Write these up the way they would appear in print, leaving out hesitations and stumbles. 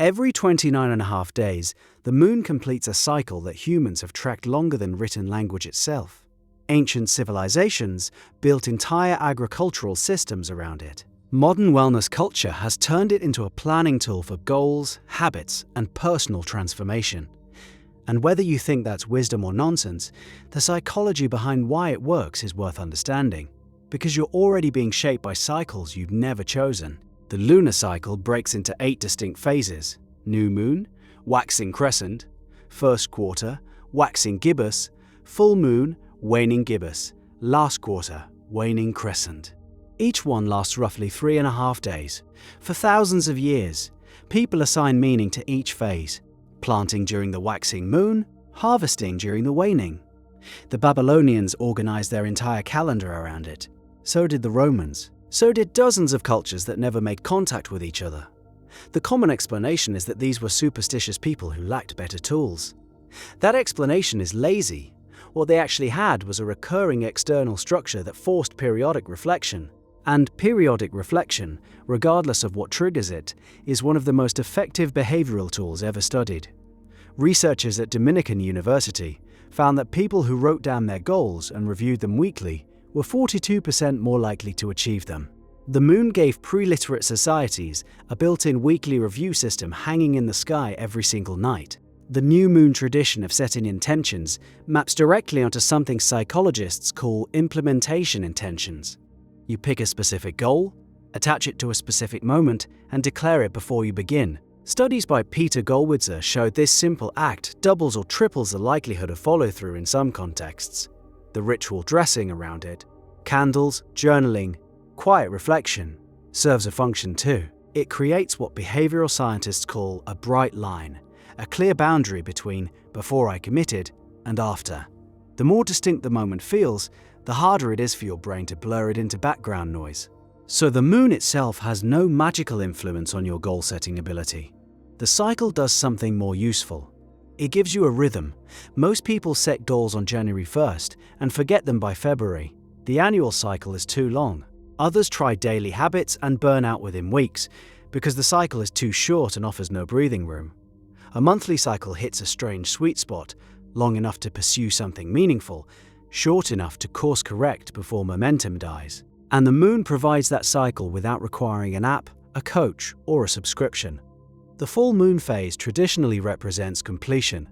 Every 29.5 days, the moon completes a cycle that humans have tracked longer than written language itself. Ancient civilizations built entire agricultural systems around it. Modern wellness culture has turned it into a planning tool for goals, habits, and personal transformation. And whether you think that's wisdom or nonsense, the psychology behind why it works is worth understanding, because you're already being shaped by cycles you've never chosen. The lunar cycle breaks into 8 distinct phases: new moon, waxing crescent, first quarter, waxing gibbous, full moon, waning gibbous, last quarter, waning crescent. Each one lasts roughly 3.5 days. For thousands of years, people assign meaning to each phase: planting during the waxing moon, harvesting during the waning. The Babylonians organized their entire calendar around it. So did the Romans. So did dozens of cultures that never made contact with each other. The common explanation is that these were superstitious people who lacked better tools. That explanation is lazy. What they actually had was a recurring external structure that forced periodic reflection. And periodic reflection, regardless of what triggers it, is one of the most effective behavioral tools ever studied. Researchers at Dominican University found that people who wrote down their goals and reviewed them weekly were 42% more likely to achieve them. The moon gave pre-literate societies a built-in weekly review system hanging in the sky every single night. The new moon tradition of setting intentions maps directly onto something psychologists call implementation intentions. You pick a specific goal, attach it to a specific moment, and declare it before you begin. Studies by Peter Gollwitzer showed this simple act doubles or triples the likelihood of follow-through in some contexts. The ritual dressing around it, candles, journaling, quiet reflection, serves a function too. It creates what behavioral scientists call a bright line, a clear boundary between before I committed and after. The more distinct the moment feels, the harder it is for your brain to blur it into background noise. So the moon itself has no magical influence on your goal-setting ability. The cycle does something more useful. It gives you a rhythm. Most people set goals on January 1st and forget them by February. The annual cycle is too long. Others try daily habits and burn out within weeks because the cycle is too short and offers no breathing room. A monthly cycle hits a strange sweet spot, long enough to pursue something meaningful, short enough to course correct before momentum dies. And the moon provides that cycle without requiring an app, a coach, or a subscription. The full moon phase traditionally represents completion,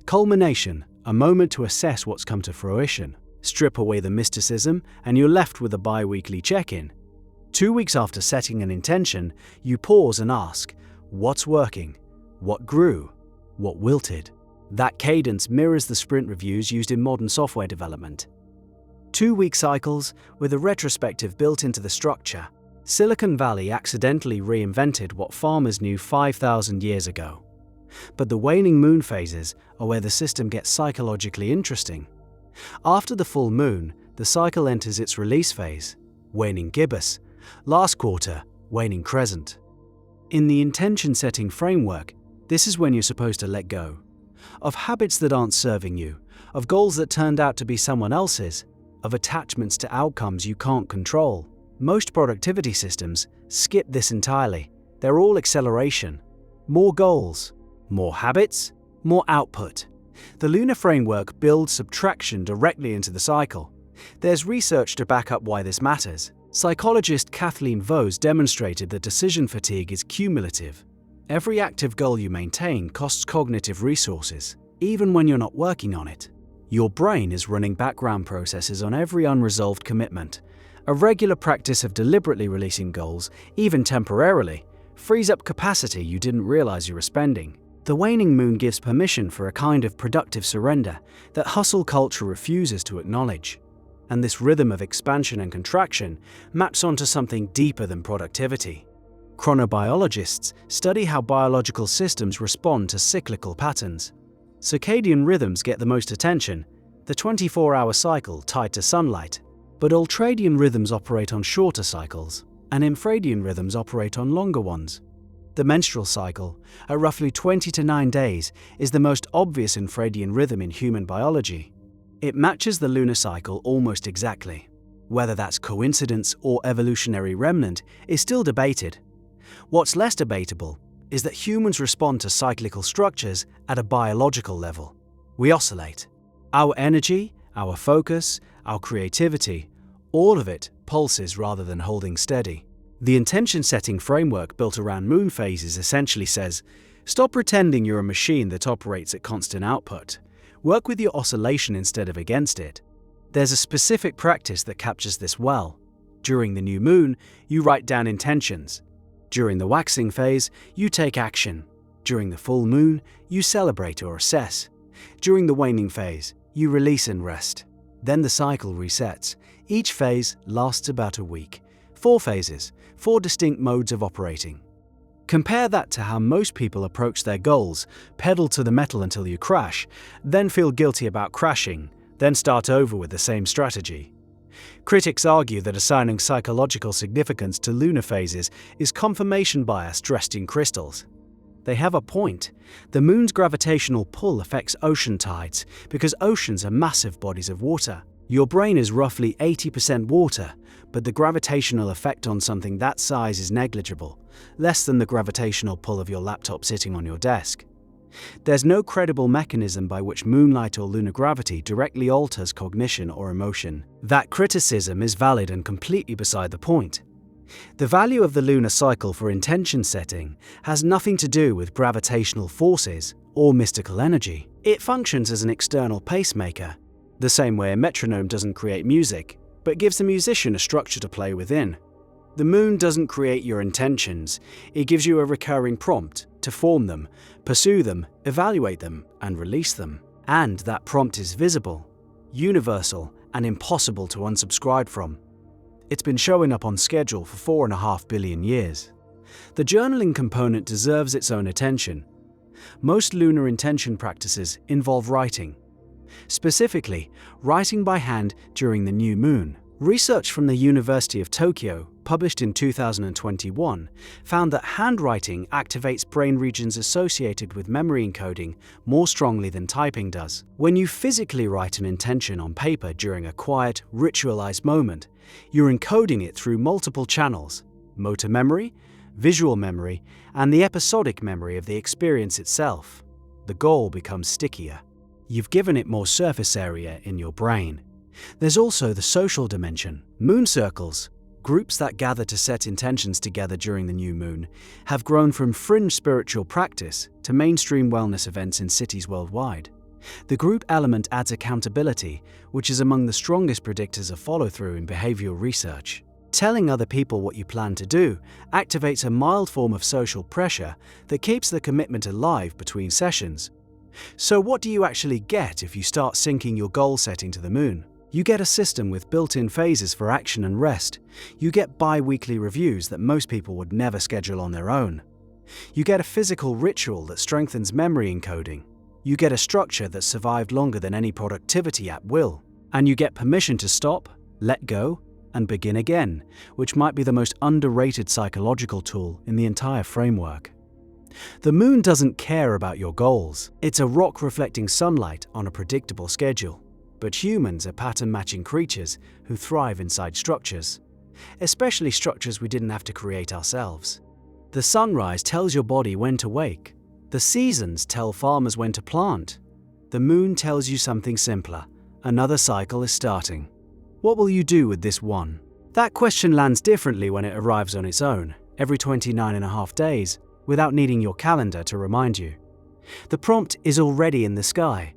culmination, a moment to assess what's come to fruition. Strip away the mysticism and you're left with a bi-weekly check-in. 2 weeks after setting an intention, you pause and ask, what's working? What grew? What wilted? That cadence mirrors the sprint reviews used in modern software development. 2-week cycles with a retrospective built into the structure. Silicon Valley accidentally reinvented what farmers knew 5,000 years ago. But the waning moon phases are where the system gets psychologically interesting. After the full moon, the cycle enters its release phase, waning gibbous, last quarter, waning crescent. In the intention-setting framework, this is when you're supposed to let go. Of habits that aren't serving you, of goals that turned out to be someone else's, of attachments to outcomes you can't control. Most productivity systems skip this entirely. They're all acceleration. More goals, more habits, more output. The Lunar framework builds subtraction directly into the cycle. There's research to back up why this matters. Psychologist Kathleen Vohs demonstrated that decision fatigue is cumulative. Every active goal you maintain costs cognitive resources, even when you're not working on it. Your brain is running background processes on every unresolved commitment. A regular practice of deliberately releasing goals, even temporarily, frees up capacity you didn't realize you were spending. The waning moon gives permission for a kind of productive surrender that hustle culture refuses to acknowledge. And this rhythm of expansion and contraction maps onto something deeper than productivity. Chronobiologists study how biological systems respond to cyclical patterns. Circadian rhythms get the most attention, the 24-hour cycle tied to sunlight. But ultradian rhythms operate on shorter cycles, and infradian rhythms operate on longer ones. The menstrual cycle, at roughly 20 to 9 days, is the most obvious infradian rhythm in human biology. It matches the lunar cycle almost exactly. Whether that's coincidence or evolutionary remnant is still debated. What's less debatable is that humans respond to cyclical structures at a biological level. We oscillate. Our energy, our focus, our creativity, all of it pulses rather than holding steady. The intention-setting framework built around moon phases essentially says, stop pretending you're a machine that operates at constant output. Work with your oscillation instead of against it. There's a specific practice that captures this well. During the new moon, you write down intentions. During the waxing phase, you take action. During the full moon, you celebrate or assess. During the waning phase, you release and rest. Then the cycle resets. Each phase lasts about a week. 4 phases, 4 distinct modes of operating. Compare that to how most people approach their goals: pedal to the metal until you crash, then feel guilty about crashing, then start over with the same strategy. Critics argue that assigning psychological significance to lunar phases is confirmation bias dressed in crystals. They have a point. The moon's gravitational pull affects ocean tides because oceans are massive bodies of water. Your brain is roughly 80% water, but the gravitational effect on something that size is negligible, less than the gravitational pull of your laptop sitting on your desk. There's no credible mechanism by which moonlight or lunar gravity directly alters cognition or emotion. That criticism is valid and completely beside the point. The value of the lunar cycle for intention setting has nothing to do with gravitational forces or mystical energy. It functions as an external pacemaker, the same way a metronome doesn't create music, but gives a musician a structure to play within. The moon doesn't create your intentions, it gives you a recurring prompt to form them, pursue them, evaluate them, and release them. And that prompt is visible, universal, and impossible to unsubscribe from. It's been showing up on schedule for 4.5 billion years. The journaling component deserves its own attention. Most lunar intention practices involve writing. Specifically, writing by hand during the new moon. Research from the University of Tokyo, published in 2021, found that handwriting activates brain regions associated with memory encoding more strongly than typing does. When you physically write an intention on paper during a quiet, ritualized moment, you're encoding it through multiple channels: motor memory, visual memory, and the episodic memory of the experience itself. The goal becomes stickier. You've given it more surface area in your brain. There's also the social dimension. Moon circles, groups that gather to set intentions together during the new moon, have grown from fringe spiritual practice to mainstream wellness events in cities worldwide. The group element adds accountability, which is among the strongest predictors of follow-through in behavioral research. Telling other people what you plan to do activates a mild form of social pressure that keeps the commitment alive between sessions. So what do you actually get if you start syncing your goal setting to the moon? You get a system with built-in phases for action and rest. You get bi-weekly reviews that most people would never schedule on their own. You get a physical ritual that strengthens memory encoding. You get a structure that survived longer than any productivity app will. And you get permission to stop, let go, and begin again, which might be the most underrated psychological tool in the entire framework. The moon doesn't care about your goals. It's a rock reflecting sunlight on a predictable schedule. But humans are pattern-matching creatures who thrive inside structures, especially structures we didn't have to create ourselves. The sunrise tells your body when to wake. The seasons tell farmers when to plant. The moon tells you something simpler: another cycle is starting. What will you do with this one? That question lands differently when it arrives on its own, every 29.5 days, without needing your calendar to remind you. The prompt is already in the sky.